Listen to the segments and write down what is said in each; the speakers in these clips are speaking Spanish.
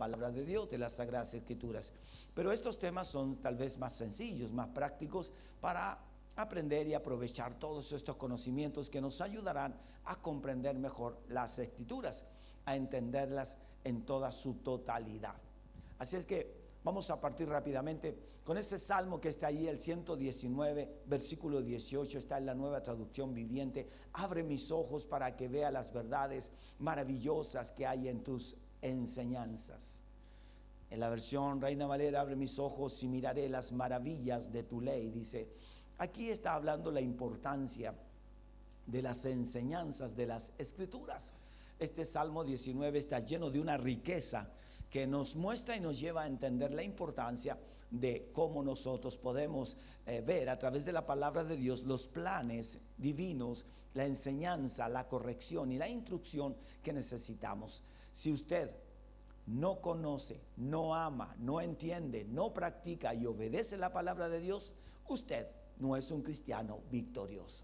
palabra de Dios, de las Sagradas Escrituras. Pero estos temas son tal vez más sencillos, más prácticos para aprender y aprovechar todos estos conocimientos que nos ayudarán a comprender mejor las Escrituras, a entenderlas en toda su totalidad. Así es que vamos a partir rápidamente con ese salmo que está ahí, el 119, versículo 18, está en la Nueva Traducción Viviente. Abre mis ojos para que vea las verdades maravillosas que hay en tus enseñanzas. En la versión Reina Valera, abre mis ojos y miraré las maravillas de tu ley. Dice, aquí está hablando la importancia de las enseñanzas de las Escrituras. Este Salmo 19 está lleno de una riqueza que nos muestra y nos lleva a entender la importancia de cómo nosotros podemos ver a través de la palabra de Dios los planes divinos, la enseñanza, la corrección y la instrucción que necesitamos. Si usted no conoce, no ama, no entiende, no practica y obedece la palabra de Dios, usted no es un cristiano victorioso.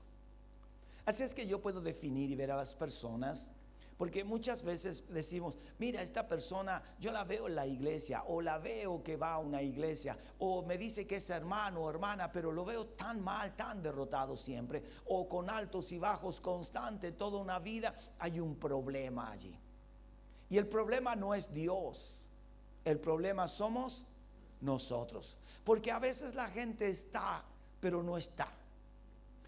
Así es que yo puedo definir y ver a las personas, porque muchas veces decimos, mira, esta persona yo la veo en la iglesia, o la veo que va a una iglesia, o me dice que es hermano o hermana, pero lo veo tan mal, tan derrotado siempre, o con altos y bajos constantes toda una vida. Hay un problema allí. Y el problema no es Dios, el problema somos nosotros. Porque a veces la gente está, pero no está.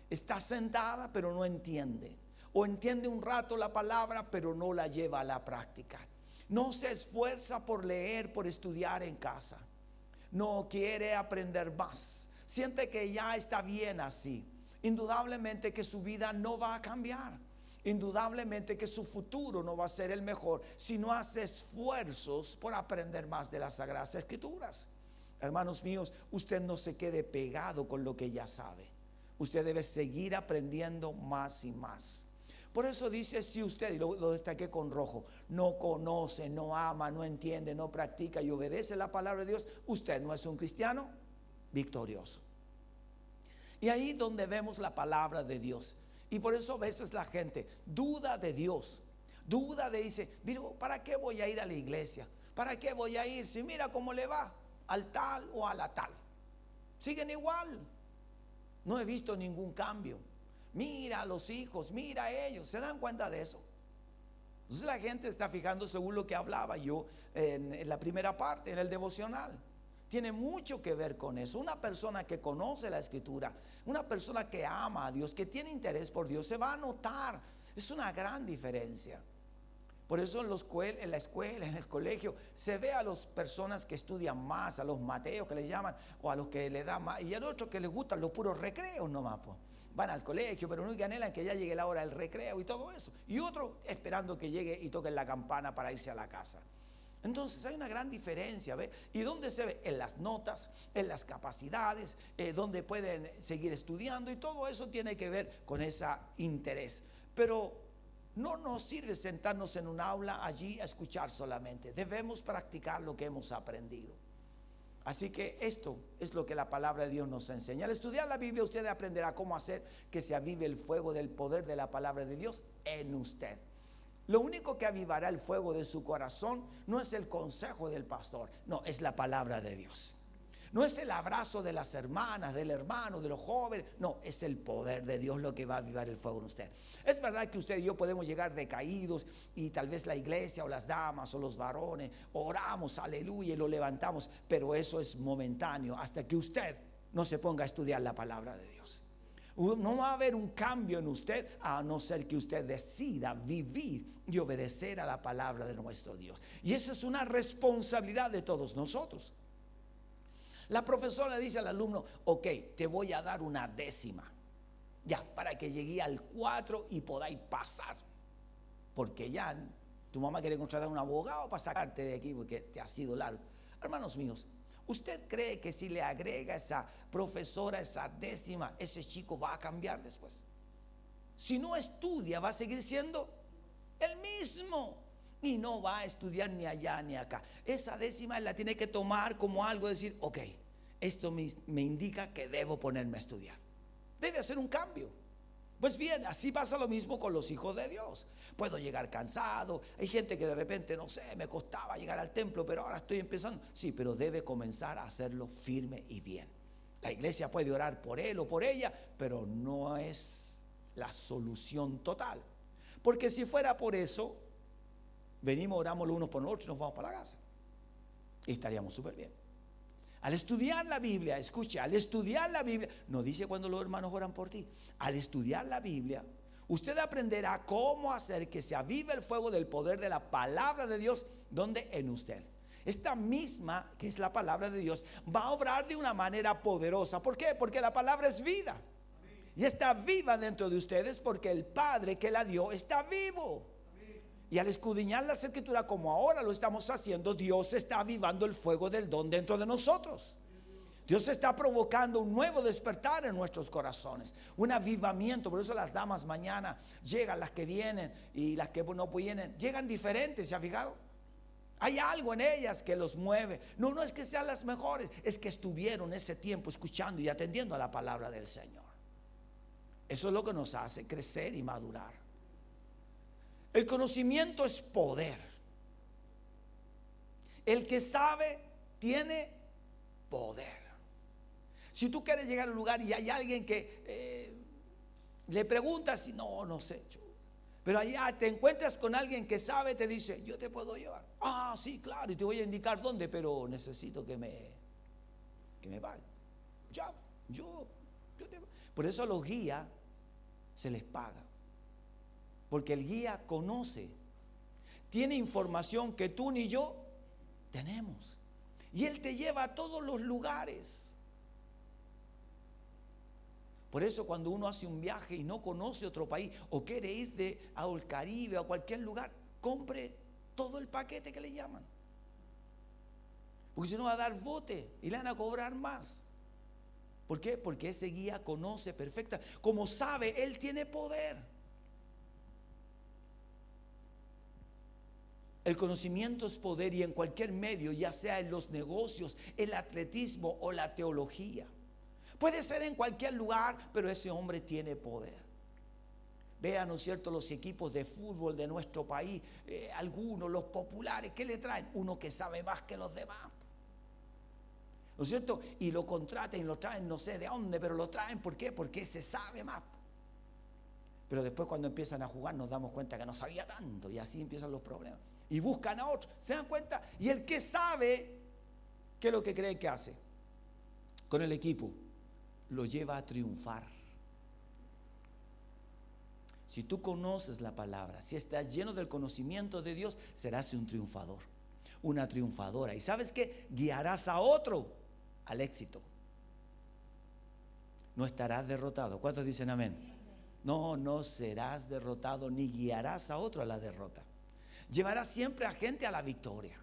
Está sentada, pero no entiende. O entiende un rato la palabra, pero no la lleva a la práctica. No se esfuerza por leer, por estudiar en casa. No quiere aprender más. Siente que ya está bien así. Indudablemente que su vida no va a cambiar. Indudablemente que su futuro no va a ser el mejor si no hace esfuerzos por aprender más de las Sagradas Escrituras. Hermanos míos, usted no se quede pegado con lo que ya sabe. Usted debe seguir aprendiendo más y más. Por eso dice, si usted, y lo destaqué con rojo, no conoce, no ama, no entiende, no practica y obedece la palabra de Dios, usted no es un cristiano victorioso. Y ahí donde vemos la palabra de Dios. Y por eso a veces la gente duda de Dios, dice, ¿para qué voy a ir a la iglesia? ¿Para qué voy a ir? Si mira cómo le va al tal o a la tal. Siguen igual. No he visto ningún cambio. Mira a los hijos, mira a ellos. ¿Se dan cuenta de eso? Entonces la gente está fijando según lo que hablaba yo en la primera parte, en el devocional. Tiene mucho que ver con eso. Una persona que conoce la Escritura, una persona que ama a Dios, que tiene interés por Dios, se va a notar. Es una gran diferencia. Por eso en la escuela, en el colegio, se ve a las personas que estudian más, a los mateos que les llaman, o a los que le dan más, y a los otros que les gustan los puros recreos nomás, pues. Van al colegio, pero no anhelan que ya llegue la hora del recreo y todo eso. Y otros esperando que llegue y toquen la campana para irse a la casa. Entonces hay una gran diferencia, ¿ve? ¿Y dónde se ve? En las notas, en las capacidades, donde pueden seguir estudiando, y todo eso tiene que ver con ese interés. Pero no nos sirve sentarnos en un aula allí a escuchar solamente. Debemos practicar lo que hemos aprendido. Así que esto es lo que la palabra de Dios nos enseña. Al estudiar la Biblia, usted aprenderá cómo hacer que se avive el fuego del poder de la palabra de Dios en usted. Lo único que avivará el fuego de su corazón no es el consejo del pastor, no, es la palabra de Dios. No es el abrazo de las hermanas, del hermano, de los jóvenes, no, es el poder de Dios lo que va a avivar el fuego en usted. Es verdad que usted y yo podemos llegar decaídos, y tal vez la iglesia o las damas o los varones oramos, aleluya, y lo levantamos, pero eso es momentáneo hasta que usted no se ponga a estudiar la palabra de Dios. No va a haber un cambio en usted a no ser que usted decida vivir y obedecer a la palabra de nuestro Dios. Y esa es una responsabilidad de todos nosotros. La profesora dice al alumno, ok, te voy a dar una décima, ya, para que llegue al 4 y podáis pasar. Porque ya tu mamá quiere contratar a un abogado para sacarte de aquí porque te ha sido largo. Hermanos míos, ¿usted cree que si le agrega a esa profesora esa décima, ese chico va a cambiar después? Si no estudia, va a seguir siendo el mismo. Y no va a estudiar ni allá ni acá. Esa décima la tiene que tomar como algo, decir, ok, esto me indica que debo ponerme a estudiar. Debe hacer un cambio. Pues bien, así pasa lo mismo con los hijos de Dios. Puedo llegar cansado. Hay gente que de repente, no sé, me costaba llegar al templo, pero ahora estoy empezando. Sí, pero debe comenzar a hacerlo firme y bien. La iglesia puede orar por él o por ella, pero no es la solución total. Porque si fuera por eso, venimos, oramos los unos por los otros y nos vamos para la casa. Y estaríamos súper bien. Al estudiar la Biblia, escuche, al estudiar la Biblia, no dice cuando los hermanos oran por ti. Al estudiar la Biblia, usted aprenderá cómo hacer que se avive el fuego del poder de la palabra de Dios, donde en usted. Esta misma, que es la palabra de Dios, va a obrar de una manera poderosa. ¿Por qué? Porque la palabra es vida. Y está viva dentro de ustedes porque el Padre que la dio está vivo. Y al escudriñar las escrituras como ahora lo estamos haciendo, Dios está avivando el fuego del don dentro de nosotros. Dios está provocando un nuevo despertar en nuestros corazones, un avivamiento. Por eso las damas mañana llegan, las que vienen y las que no vienen, llegan diferentes, ¿se ha fijado? Hay algo en ellas que los mueve. No es que sean las mejores, es que estuvieron ese tiempo escuchando y atendiendo a la palabra del Señor. Eso es lo que nos hace crecer y madurar. El conocimiento es poder. El que sabe tiene poder. Si tú quieres llegar a un lugar y hay alguien que le preguntas y no sé, pero allá te encuentras con alguien que sabe, te dice, yo te puedo llevar. Ah, sí, claro, y te voy a indicar dónde, pero necesito que me paguen. Por eso a los guías se les paga. Porque el guía conoce, tiene información que tú ni yo tenemos. Y él te lleva a todos los lugares. Por eso cuando uno hace un viaje y no conoce otro país o quiere ir al Caribe o a cualquier lugar, compre todo el paquete que le llaman. Porque si no va a dar bote y le van a cobrar más. ¿Por qué? Porque ese guía conoce perfecta. Como sabe, él tiene poder. El conocimiento es poder y en cualquier medio, ya sea en los negocios, el atletismo o la teología. Puede ser en cualquier lugar, pero ese hombre tiene poder. Vean, ¿no es cierto?, los equipos de fútbol de nuestro país, algunos, los populares, ¿qué le traen? Uno que sabe más que los demás. ¿No es cierto? Y lo contratan y lo traen no sé de dónde, pero lo traen, ¿por qué? Porque se sabe más. Pero después cuando empiezan a jugar nos damos cuenta que no sabía tanto y así empiezan los problemas. Y buscan a otro, ¿se dan cuenta? Y el que sabe, ¿qué es lo que cree que hace? Con el equipo, lo lleva a triunfar. Si tú conoces la palabra, si estás lleno del conocimiento de Dios, serás un triunfador, una triunfadora. ¿Y sabes qué? Guiarás a otro al éxito. No estarás derrotado. ¿Cuántos dicen amén? No serás derrotado ni guiarás a otro a la derrota. Llevarás siempre a gente a la victoria.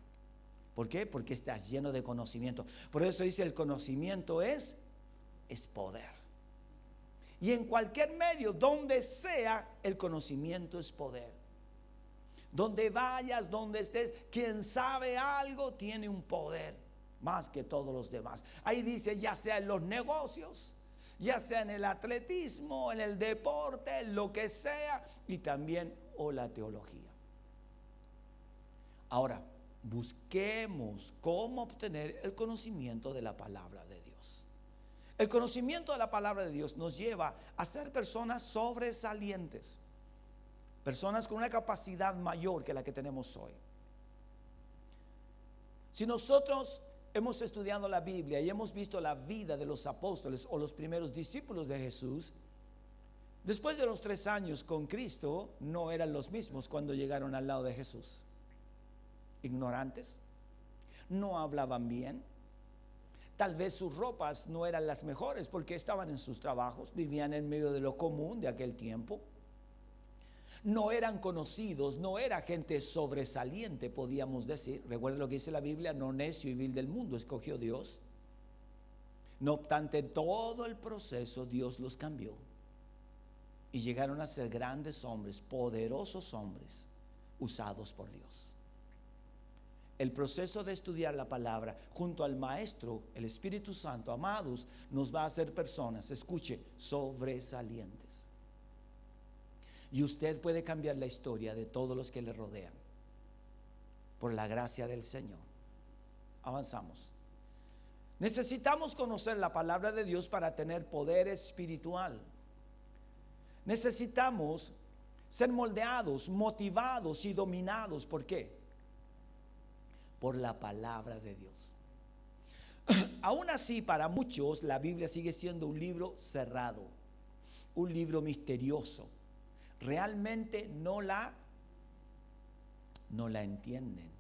¿Por qué? Porque estás lleno de conocimiento. Por eso dice, el conocimiento es poder. Y en cualquier medio, donde sea, el conocimiento es poder. Donde vayas, donde estés, quien sabe algo tiene un poder más que todos los demás. Ahí dice, ya sea en los negocios, ya sea en el atletismo, en el deporte, en lo que sea, y también la teología. Ahora, busquemos cómo obtener el conocimiento de la palabra de Dios. El conocimiento de la palabra de Dios nos lleva a ser personas sobresalientes, personas con una capacidad mayor que la que tenemos hoy. Si nosotros hemos estudiado la Biblia y hemos visto la vida de los apóstoles o los primeros discípulos de Jesús, después de los 3 años con Cristo, no eran los mismos cuando llegaron al lado de Jesús. Ignorantes, no hablaban bien, tal vez sus ropas no eran las mejores porque estaban en sus trabajos, vivían en medio de lo común de aquel tiempo, no eran conocidos, no era gente sobresaliente, podíamos decir. Recuerden lo que dice la Biblia, no necio y vil del mundo escogió Dios. No obstante, en todo el proceso Dios los cambió y llegaron a ser grandes hombres, poderosos hombres, usados por Dios. El proceso de estudiar la palabra junto al Maestro, el Espíritu Santo, amados, nos va a hacer personas, escuche, sobresalientes. Y usted puede cambiar la historia de todos los que le rodean por la gracia del Señor. Avanzamos. Necesitamos conocer la palabra de Dios para tener poder espiritual. Necesitamos ser moldeados, motivados y dominados. ¿Por qué? Por la palabra de Dios. Aún así, para muchos la Biblia sigue siendo un libro cerrado, un libro misterioso. Realmente no la entienden.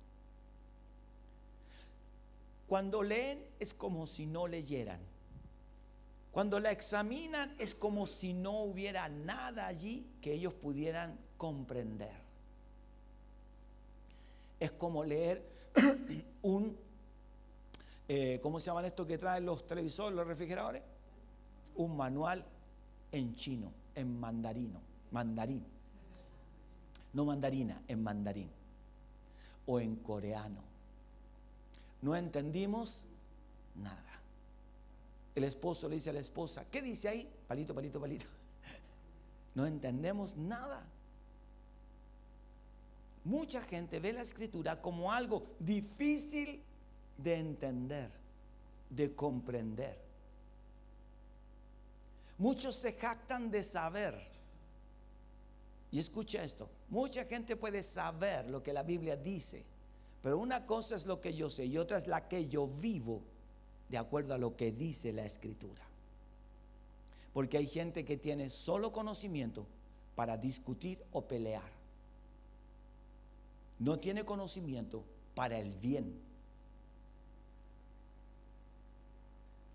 Cuando leen es como si no leyeran. Cuando la examinan es como si no hubiera nada allí que ellos pudieran comprender. Es como leer ¿cómo se llaman estos que traen los televisores, los refrigeradores? Un manual en chino, en mandarín. No mandarina, en mandarín. O en coreano. No entendimos nada. El esposo le dice a la esposa, ¿qué dice ahí? Palito, palito, palito. No entendemos nada. Mucha gente ve la escritura como algo difícil de entender, de comprender. Muchos se jactan de saber. Y escucha esto, mucha gente puede saber lo que la Biblia dice, pero una cosa es lo que yo sé y otra es la que yo vivo de acuerdo a lo que dice la escritura. Porque hay gente que tiene solo conocimiento para discutir o pelear. No tiene conocimiento para el bien.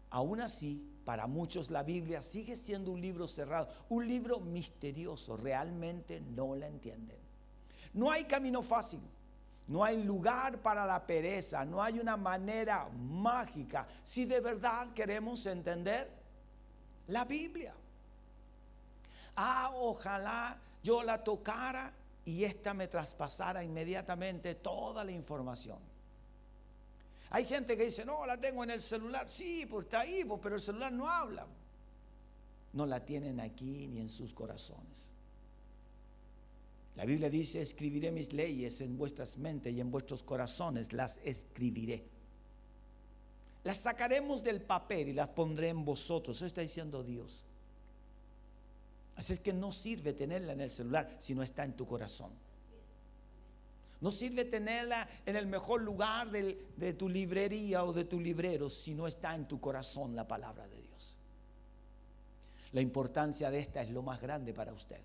Aún así, para muchos la Biblia sigue siendo un libro cerrado, un libro misterioso. Realmente no la entienden. No hay camino fácil, no hay lugar para la pereza, no hay una manera mágica si de verdad queremos entender la Biblia. Ojalá yo la tocara y esta me traspasara inmediatamente toda la información. Hay gente que dice, no, la tengo en el celular. Sí, pues está ahí, pues, pero el celular no habla. No la tienen aquí ni en sus corazones. La Biblia dice, escribiré mis leyes en vuestras mentes y en vuestros corazones las escribiré. Las sacaremos del papel y las pondré en vosotros. Eso está diciendo Dios. Así es que no sirve tenerla en el celular si no está en tu corazón. No sirve tenerla en el mejor lugar de tu librería o de tu librero si no está en tu corazón la palabra de Dios. La importancia de esta es lo más grande para usted.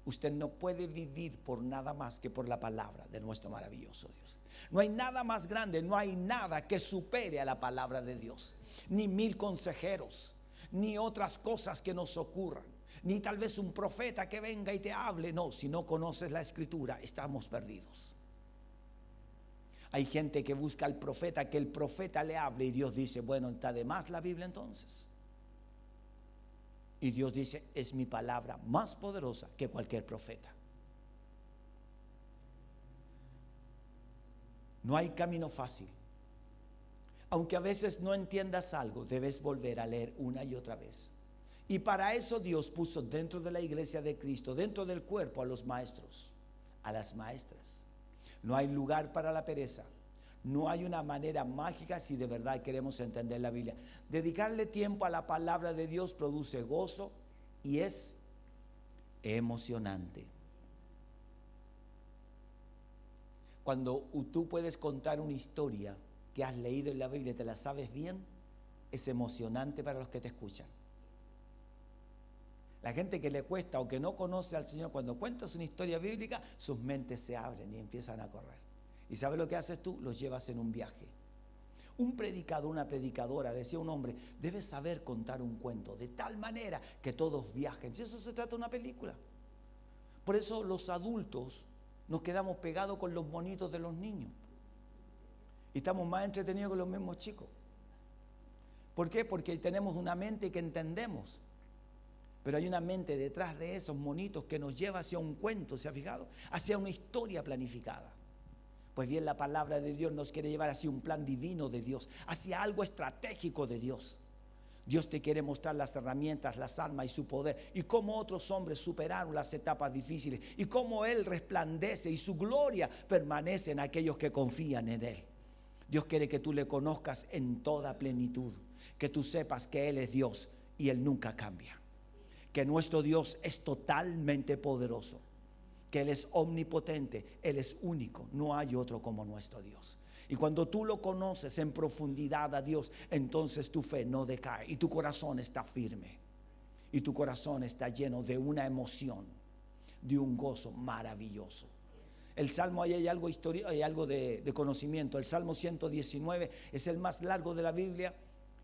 Usted no puede vivir por nada más que por la palabra de nuestro maravilloso Dios. No hay nada más grande, no hay nada que supere a la palabra de Dios. Ni 1000 consejeros, ni otras cosas que nos ocurran. Ni tal vez un profeta que venga y te hable. No, si no conoces la escritura, estamos perdidos. Hay gente que busca al profeta, que el profeta le hable y Dios dice, bueno, está de más la Biblia entonces. Y Dios dice, es mi palabra más poderosa que cualquier profeta. No hay camino fácil. Aunque a veces no entiendas algo, debes volver a leer una y otra vez. Y para eso Dios puso dentro de la iglesia de Cristo, dentro del cuerpo, a los maestros, a las maestras. No hay lugar para la pereza. No hay una manera mágica si de verdad queremos entender la Biblia. Dedicarle tiempo a la palabra de Dios produce gozo y es emocionante. Cuando tú puedes contar una historia que has leído en la Biblia y te la sabes bien, es emocionante para los que te escuchan. La gente que le cuesta o que no conoce al Señor, cuando cuentas una historia bíblica, sus mentes se abren y empiezan a correr. ¿Y sabes lo que haces tú? Los llevas en un viaje. Un predicador, una predicadora, decía un hombre, debe saber contar un cuento de tal manera que todos viajen. Si eso se trata de una película. Por eso los adultos nos quedamos pegados con los monitos de los niños. Y estamos más entretenidos que los mismos chicos. ¿Por qué? Porque tenemos una mente que entendemos. Pero hay una mente detrás de esos monitos que nos lleva hacia un cuento, ¿se ha fijado? Hacia una historia planificada. Pues bien, la palabra de Dios nos quiere llevar hacia un plan divino de Dios, hacia algo estratégico de Dios. Dios te quiere mostrar las herramientas, las armas y su poder, y cómo otros hombres superaron las etapas difíciles, y cómo Él resplandece y su gloria permanece en aquellos que confían en Él. Dios quiere que tú le conozcas en toda plenitud, que tú sepas que Él es Dios y Él nunca cambia, que nuestro Dios es totalmente poderoso, que Él es omnipotente, Él es único, no hay otro como nuestro Dios. Y cuando tú lo conoces en profundidad a Dios, entonces tu fe no decae y tu corazón está firme. Y tu corazón está lleno de una emoción, de un gozo maravilloso. El Salmo, ahí hay algo, hay algo de conocimiento. El Salmo 119 es el más largo de la Biblia.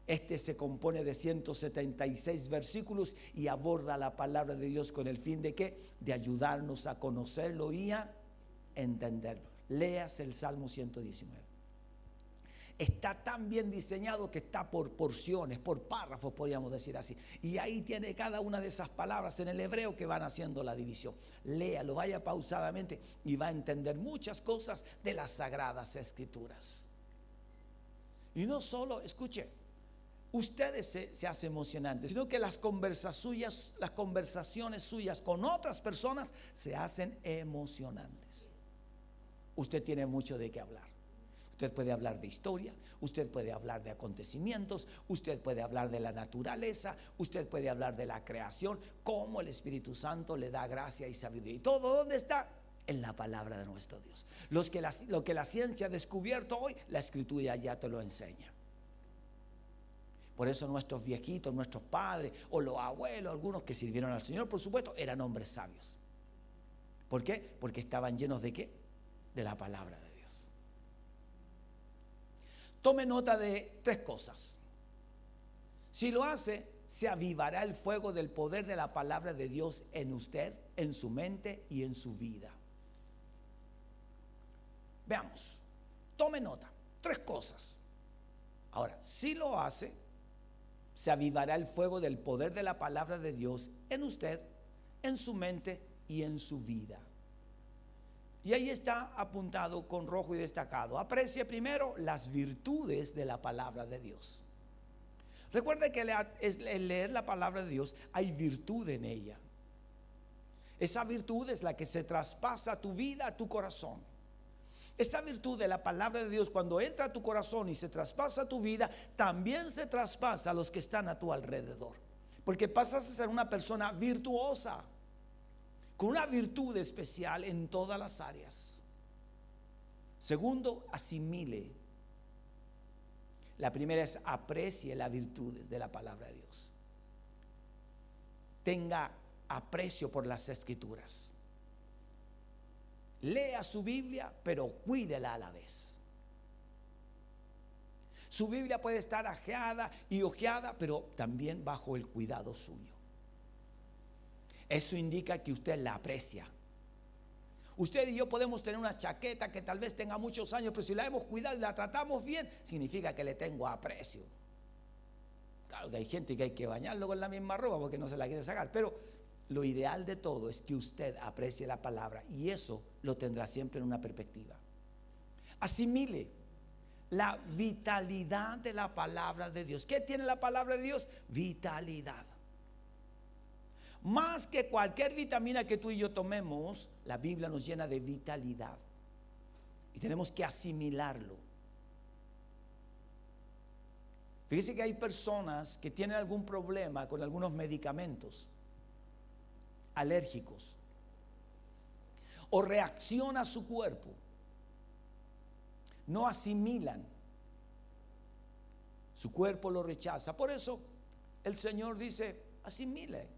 Este se compone de 176 versículos y aborda la palabra de Dios con el fin de ¿qué? De ayudarnos a conocerlo y a entenderlo. Leas el Salmo 119. Está tan bien diseñado que está por porciones, por párrafos, podríamos decir así. Y ahí tiene cada una de esas palabras en el hebreo que van haciendo la división. Léalo, vaya pausadamente y va a entender muchas cosas de las Sagradas Escrituras. Y no solo, escuche, ustedes se hacen emocionantes, sino que las conversaciones suyas con otras personas se hacen emocionantes. Usted tiene mucho de qué hablar. Usted puede hablar de historia, usted puede hablar de acontecimientos, usted puede hablar de la naturaleza, usted puede hablar de la creación, cómo el Espíritu Santo le da gracia y sabiduría. ¿Y todo dónde está? En la palabra de nuestro Dios. Lo que la ciencia ha descubierto hoy, la Escritura ya te lo enseña. Por eso nuestros viejitos, nuestros padres o los abuelos, algunos que sirvieron al Señor, por supuesto, eran hombres sabios. ¿Por qué? Porque estaban llenos ¿de qué? De la palabra de Dios. Tome nota de 3 cosas. Si lo hace, se avivará el fuego del poder de la palabra de Dios en usted, en su mente y en su vida. Veamos, tome nota, 3 cosas. Ahora, si lo hace, se avivará el fuego del poder de la palabra de Dios en usted, en su mente y en su vida. Y ahí está apuntado con rojo y destacado. Aprecie primero las virtudes de la palabra de Dios. Recuerde que al leer la palabra de Dios hay virtud en ella. Esa virtud es la que se traspasa a tu vida, a tu corazón. Esa virtud de la palabra de Dios, cuando entra a tu corazón y se traspasa a tu vida, también se traspasa a los que están a tu alrededor. Porque pasas a ser una persona virtuosa, con una virtud especial en todas las áreas. Segundo, asimile. La primera es aprecie las virtudes de la palabra de Dios. Tenga aprecio por las Escrituras. Lea su Biblia, pero cuídela a la vez. Su Biblia puede estar ajeada y hojeada, pero también bajo el cuidado suyo. Eso indica que usted la aprecia. Usted y yo podemos tener una chaqueta que tal vez tenga muchos años, pero si la hemos cuidado y la tratamos bien, significa que le tengo aprecio. Claro que hay gente que hay que bañarlo con la misma ropa porque no se la quiere sacar, pero lo ideal de todo es que usted aprecie la palabra y eso lo tendrá siempre en una perspectiva. Asimile la vitalidad de la palabra de Dios. ¿Qué tiene la palabra de Dios? Vitalidad. Más que cualquier vitamina que tú y yo tomemos, la Biblia nos llena de vitalidad. Y tenemos que asimilarlo. Fíjese que hay personas que tienen algún problema con algunos medicamentos alérgicos. O reacciona a su cuerpo. No asimilan. Su cuerpo lo rechaza. Por eso el Señor dice, asimile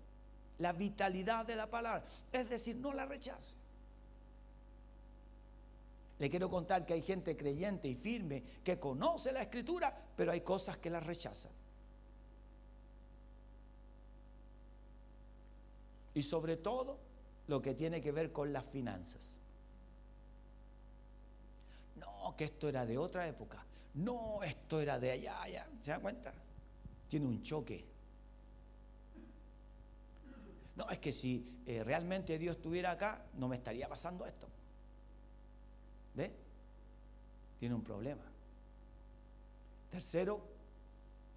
la vitalidad de la palabra, es decir, no la rechace. Le quiero contar que hay gente creyente y firme que conoce la Escritura, pero hay cosas que la rechazan. Y sobre todo lo que tiene que ver con las finanzas. No, que esto era de otra época. No, esto era de allá. ¿Se da cuenta? Tiene un choque. No, es que si realmente Dios estuviera acá, no me estaría pasando esto. ¿Ve? Tiene un problema. Tercero,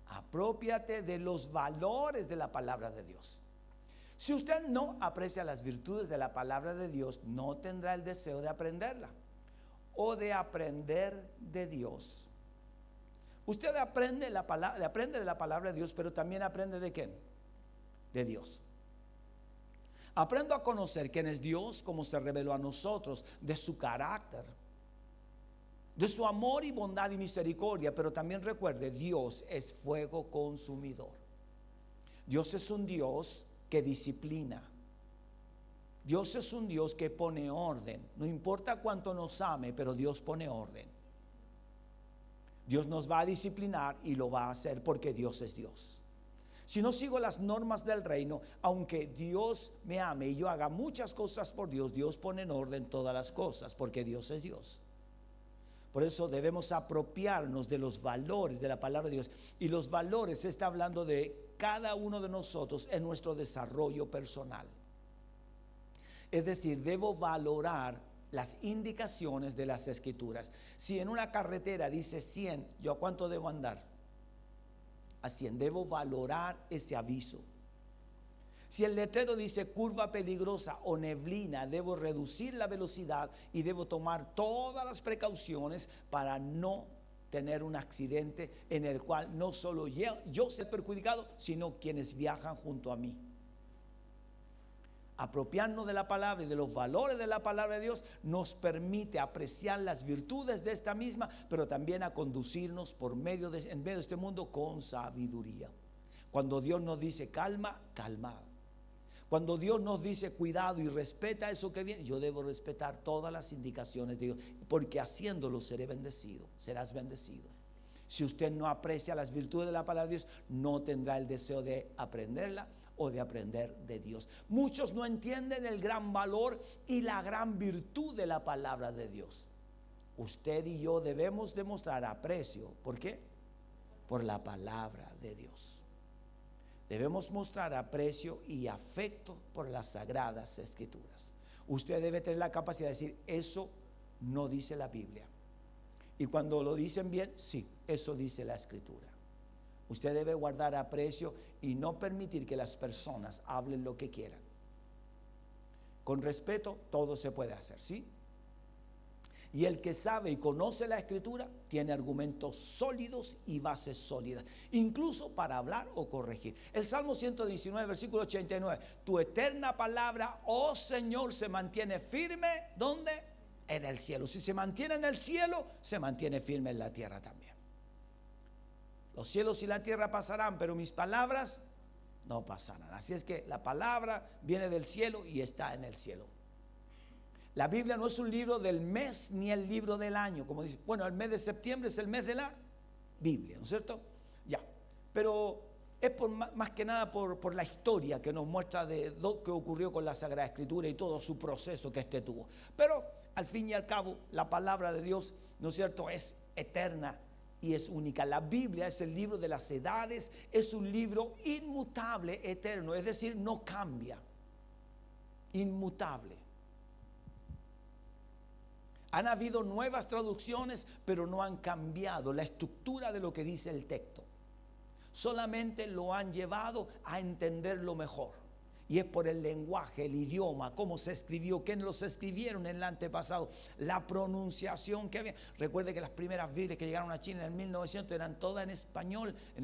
Aprópiate de los valores de la palabra de Dios. Si usted no aprecia las virtudes de la palabra de Dios, no tendrá el deseo de aprenderla o de aprender de Dios. Usted aprende de la palabra de Dios, pero también aprende ¿de quién? De Dios. Aprendo a conocer quién es Dios, cómo se reveló a nosotros, de su carácter, de su amor y bondad y misericordia. Pero también recuerde, Dios es fuego consumidor. Dios es un Dios que disciplina. Dios es un Dios que pone orden. No importa cuánto nos ame, pero Dios pone orden. Dios nos va a disciplinar y lo va a hacer porque Dios es Dios. Si no sigo las normas del reino, aunque Dios me ame y yo haga muchas cosas por Dios, Dios pone en orden todas las cosas porque Dios es Dios. Por eso debemos apropiarnos de los valores de la palabra de Dios. Y los valores se está hablando de cada uno de nosotros en nuestro desarrollo personal. Es decir, debo valorar las indicaciones de las escrituras. Si en una carretera dice 100, ¿yo a cuánto debo andar? A 100. Debo valorar ese aviso. Si el letrero dice curva peligrosa o neblina, debo reducir la velocidad y debo tomar todas las precauciones para no tener un accidente en el cual no solo yo sea perjudicado, sino quienes viajan junto a mí. Apropiarnos de la palabra y de los valores de la palabra de Dios nos permite apreciar las virtudes de esta misma, pero también a conducirnos en medio de este mundo con sabiduría. Cuando Dios nos dice calma, calmado. Cuando Dios nos dice cuidado y respeta eso que viene, yo debo respetar todas las indicaciones de Dios, porque haciéndolo seré bendecido, serás bendecido. Si usted no aprecia las virtudes de la palabra de Dios, no tendrá el deseo de aprenderla o de aprender de Dios. Muchos no entienden el gran valor y la gran virtud de la palabra de Dios. Usted y yo debemos demostrar aprecio. ¿Por qué? Por la palabra de Dios. Debemos mostrar aprecio y afecto por las sagradas escrituras. Usted debe tener la capacidad de decir, eso no dice la Biblia. Y cuando lo dicen bien, sí, eso dice la escritura. Usted debe guardar aprecio y no permitir que las personas hablen lo que quieran. Con respeto, todo se puede hacer, ¿sí? Y el que sabe y conoce la escritura tiene argumentos sólidos y bases sólidas, incluso para hablar o corregir. El Salmo 119, versículo 89, tu eterna palabra, oh Señor, se mantiene firme, ¿dónde? En el cielo. Si se mantiene en el cielo, se mantiene firme en la tierra también. Los cielos y la tierra pasarán, pero mis palabras no pasarán. Así es que la palabra viene del cielo y está en el cielo. La Biblia no es un libro del mes ni el libro del año, como dice. Bueno, el mes de septiembre es el mes de la Biblia, ¿no es cierto? Ya, pero es más que nada por la historia que nos muestra de lo que ocurrió con la Sagrada Escritura y todo su proceso que tuvo. Pero al fin y al cabo, la palabra de Dios, ¿no es cierto?, es eterna y es única. La Biblia es el libro de las edades, es un libro inmutable, eterno, es decir, no cambia, inmutable. Han habido nuevas traducciones, pero no han cambiado la estructura de lo que dice el texto. Solamente lo han llevado a entenderlo mejor. Y es por el lenguaje, el idioma, cómo se escribió, quiénes los escribieron en el antepasado, la pronunciación que había. Recuerde que las primeras Biblias que llegaron a China en el 1900 eran todas en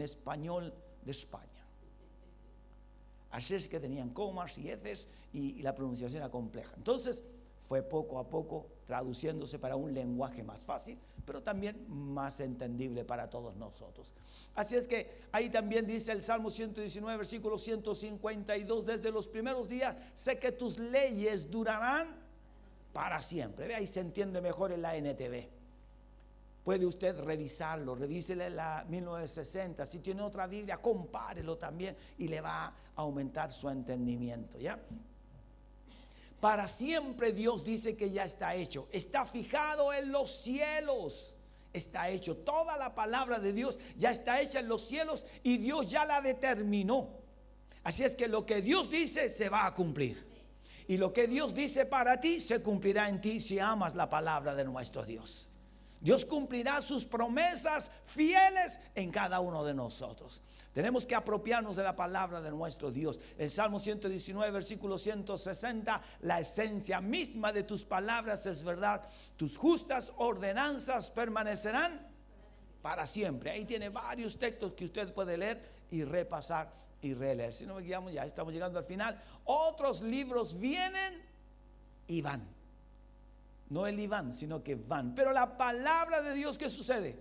español de España. Así es que tenían comas y eces y la pronunciación era compleja. Entonces fue poco a poco traduciéndose para un lenguaje más fácil, pero también más entendible para todos nosotros. Así es que ahí también dice el Salmo 119, versículo 152, desde los primeros días sé que tus leyes durarán para siempre. Ve, ahí se entiende mejor en la NTV. Puede usted revisarlo, revísele la 1960, si tiene otra Biblia, compárelo también y le va a aumentar su entendimiento, ¿ya? Para siempre Dios dice que ya está hecho, está fijado en los cielos, está hecho. Toda la palabra de Dios ya está hecha en los cielos y Dios ya la determinó. Así es que lo que Dios dice se va a cumplir. Y lo que Dios dice para ti se cumplirá en ti si amas la palabra de nuestro Dios. Dios cumplirá sus promesas fieles en cada uno de nosotros. Tenemos que apropiarnos de la palabra de nuestro Dios. El Salmo 119, versículo 160, la esencia misma de tus palabras es verdad. Tus justas ordenanzas permanecerán para siempre. Ahí tiene varios textos que usted puede leer y repasar y releer. Si no me guiamos, ya estamos llegando al final. Otros libros vienen y van. No el Iván, sino que van. Pero la palabra de Dios, ¿qué sucede?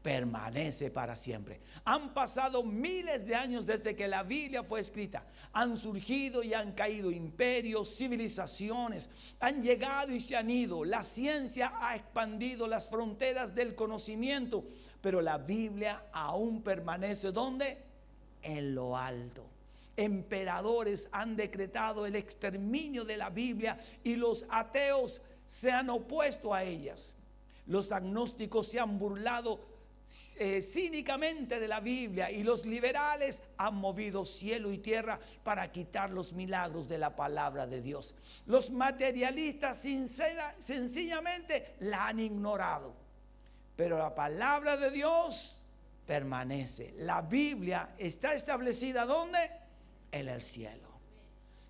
Permanece para siempre. Han pasado miles de años desde que la Biblia fue escrita. Han surgido y han caído imperios, civilizaciones. Han llegado y se han ido. La ciencia ha expandido las fronteras del conocimiento. Pero la Biblia aún permanece, ¿dónde? En lo alto. Emperadores han decretado el exterminio de la Biblia y los ateos se han opuesto a ellas. Los agnósticos se han burlado cínicamente de la Biblia y los liberales han movido cielo y tierra para quitar los milagros de la palabra de Dios. Los materialistas sencillamente la han ignorado, pero la palabra de Dios permanece. La Biblia está establecida ¿dónde? En el cielo.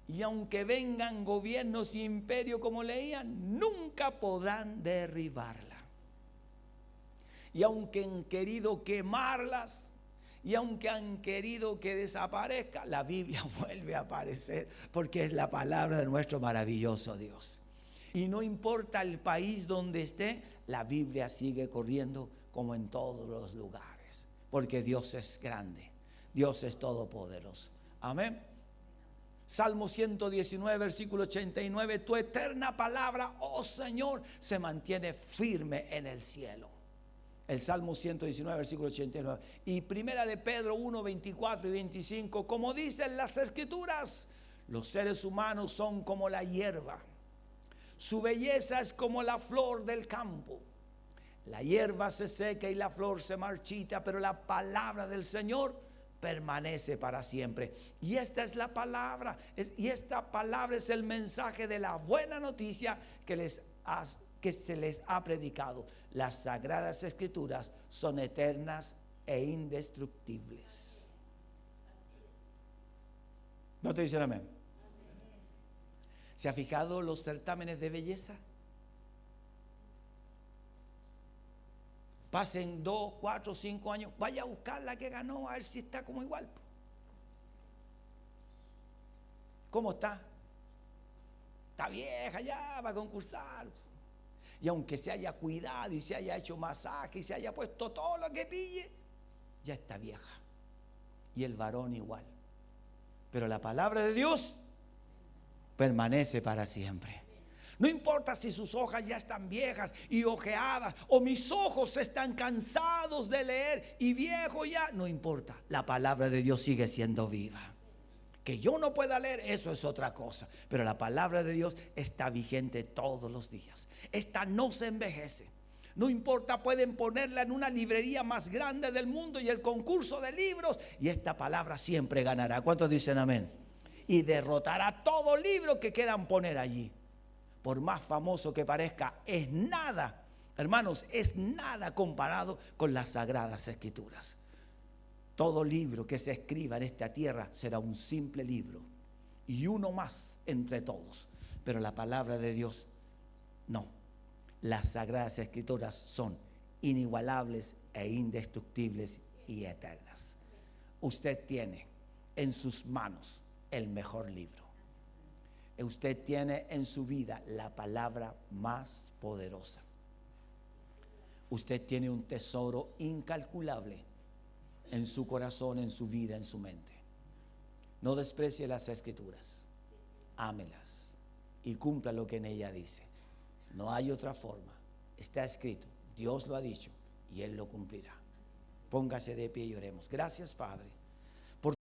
Y aunque vengan gobiernos y imperios como leían, nunca podrán derribarla. Y aunque han querido quemarlas, y aunque han querido que desaparezca, la Biblia vuelve a aparecer, porque es la palabra de nuestro maravilloso Dios. Y no importa el país donde esté, la Biblia sigue corriendo como en todos los lugares, porque Dios es grande, Dios es todopoderoso. Amén. Salmo 119, versículo 89, tu eterna palabra, oh Señor, se mantiene firme en el cielo. El Salmo 119, versículo 89. Y primera de Pedro 1, 24 y 25, como dicen las Escrituras, los seres humanos son como la hierba. Su belleza es como la flor del campo. La hierba se seca y la flor se marchita, pero la palabra del Señor permanece para siempre. Y esta es la palabra, y esta palabra es el mensaje de la buena noticia que se les ha predicado. Las sagradas escrituras son eternas e indestructibles. ¿No te dicen amén? ¿Se ha fijado los certámenes de belleza? Pasen 2, 4, 5 años, vaya a buscar la que ganó, a ver si está como igual. ¿Cómo está? Está vieja ya, va a concursar. Y aunque se haya cuidado y se haya hecho masaje y se haya puesto todo lo que pille, ya está vieja. Y el varón igual. Pero la palabra de Dios permanece para siempre. No importa si sus hojas ya están viejas y ojeadas, o mis ojos están cansados de leer y viejo ya, no importa, la palabra de Dios sigue siendo viva. Que yo no pueda leer, eso es otra cosa, pero la palabra de Dios está vigente todos los días. Esta no se envejece. No importa, pueden ponerla en una librería más grande del mundo y el concurso de libros, y esta palabra siempre ganará. ¿Cuántos dicen amén? Y derrotará todo libro que quieran poner allí. Por más famoso que parezca, es nada, hermanos, es nada comparado con las sagradas escrituras. Todo libro que se escriba en esta tierra será un simple libro y uno más entre todos. Pero la palabra de Dios, no. Las sagradas escrituras son inigualables e indestructibles y eternas. Usted tiene en sus manos el mejor libro. Usted tiene en su vida la palabra más poderosa. Usted tiene un tesoro incalculable en su corazón, en su vida, en su mente. No desprecie las escrituras. Ámelas y cumpla lo que en ella dice. No hay otra forma. Está escrito. Dios lo ha dicho y Él lo cumplirá. Póngase de pie y oremos. Gracias, Padre.